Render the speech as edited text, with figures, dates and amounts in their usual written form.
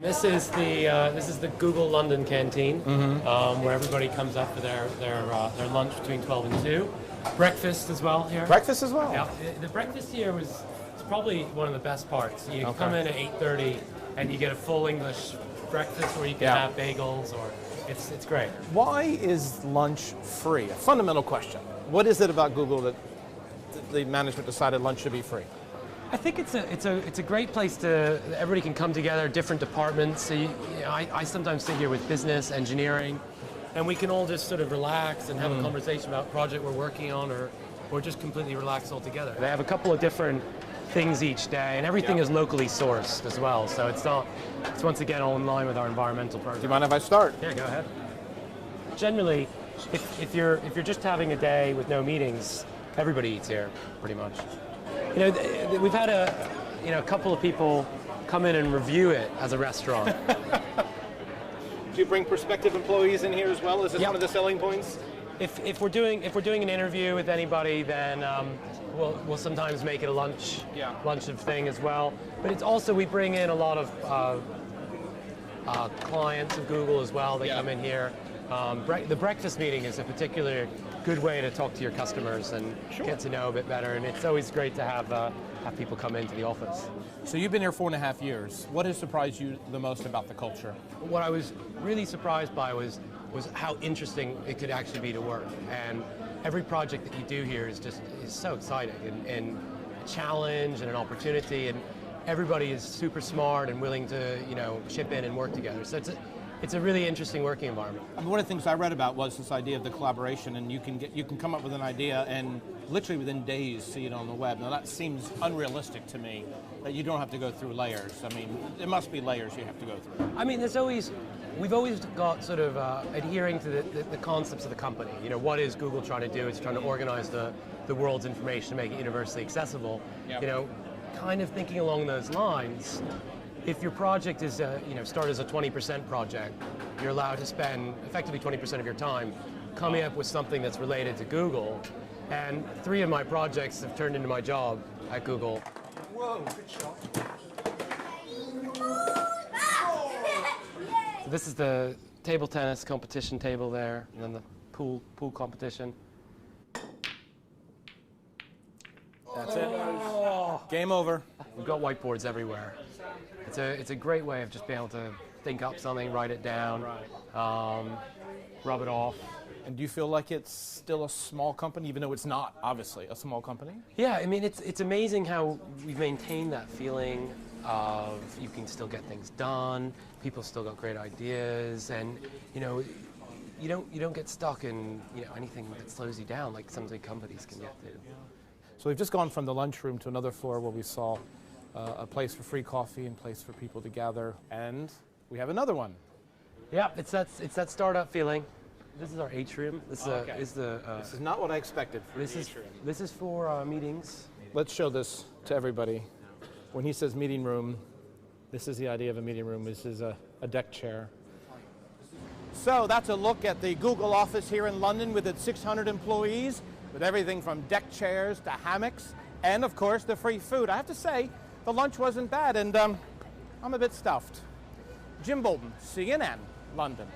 This is the Google London canteen, where everybody comes up for their lunch between 12 and 2. Breakfast as well here. Breakfast as well? Yeah, the breakfast here is probably one of the best parts. You come in at 8:30 and you get a full English breakfast where you can have bagels, or it's great. Why is lunch free? A fundamental question. What is it about Google that the management decided lunch should be free? I think it's a great place to everybody can come together, different departments. So I sometimes sit here with business, engineering, and we can all just sort of relax and have a conversation about a project we're working on, or just completely relax all together. They have a couple of different things each day, and everything is locally sourced as well. So it's once again all in line with our environmental program. Do you mind if I start? Yeah, go ahead. Generally, if you're just having a day with no meetings, everybody eats here, pretty much. You know, we've had a couple of people come in and review it as a restaurant. Do you bring prospective employees in here as well? Is this one of the selling points? If we're doing an interview with anybody, then we'll sometimes make it a lunch of thing as well. But it's also, we bring in a lot of clients of Google as well. They come in here. The breakfast meeting is a particular good way to talk to your customers and get to know a bit better, and it's always great to have people come into the office. So you've been here 4.5 years. What has surprised you the most about the culture? What I was really surprised by was how interesting it could actually be to work, and every project that you do here is so exciting and a challenge and an opportunity, and everybody is super smart and willing to chip in and work together. So it's a really interesting working environment. I mean, one of the things I read about was this idea of the collaboration, and you can come up with an idea and literally within days see it on the web. Now that seems unrealistic to me, that you don't have to go through layers. I mean, there must be layers you have to go through. I mean, we've always got sort of adhering to the concepts of the company. What is Google trying to do? It's trying to organize the world's information to make it universally accessible. Yep. Kind of thinking along those lines. If your project is, start as a 20% project, you're allowed to spend effectively 20% of your time coming up with something that's related to Google. And 3 of my projects have turned into my job at Google. Whoa, good shot. So this is the table tennis competition table there, and then the pool competition. That's it. Game over. We've got whiteboards everywhere. It's a great way of just being able to think up something, write it down, rub it off. And do you feel like it's still a small company, even though it's not, obviously, a small company? Yeah, I mean, it's amazing how we've maintained that feeling of you can still get things done, people still got great ideas, and you don't get stuck in anything that slows you down like some big companies can get to. So we've just gone from the lunchroom to another floor where we saw a place for free coffee and place for people to gather, and we have another one. Yeah, it's that startup feeling. This is our atrium. This is not what I expected. This is for meetings. Let's show this to everybody. When he says meeting room, this is the idea of a meeting room. This is a deck chair. So that's a look at the Google office here in London with its 600 employees, with everything from deck chairs to hammocks, and of course the free food. I have to say, the lunch wasn't bad, and I'm a bit stuffed. Jim Bolton, CNN, London.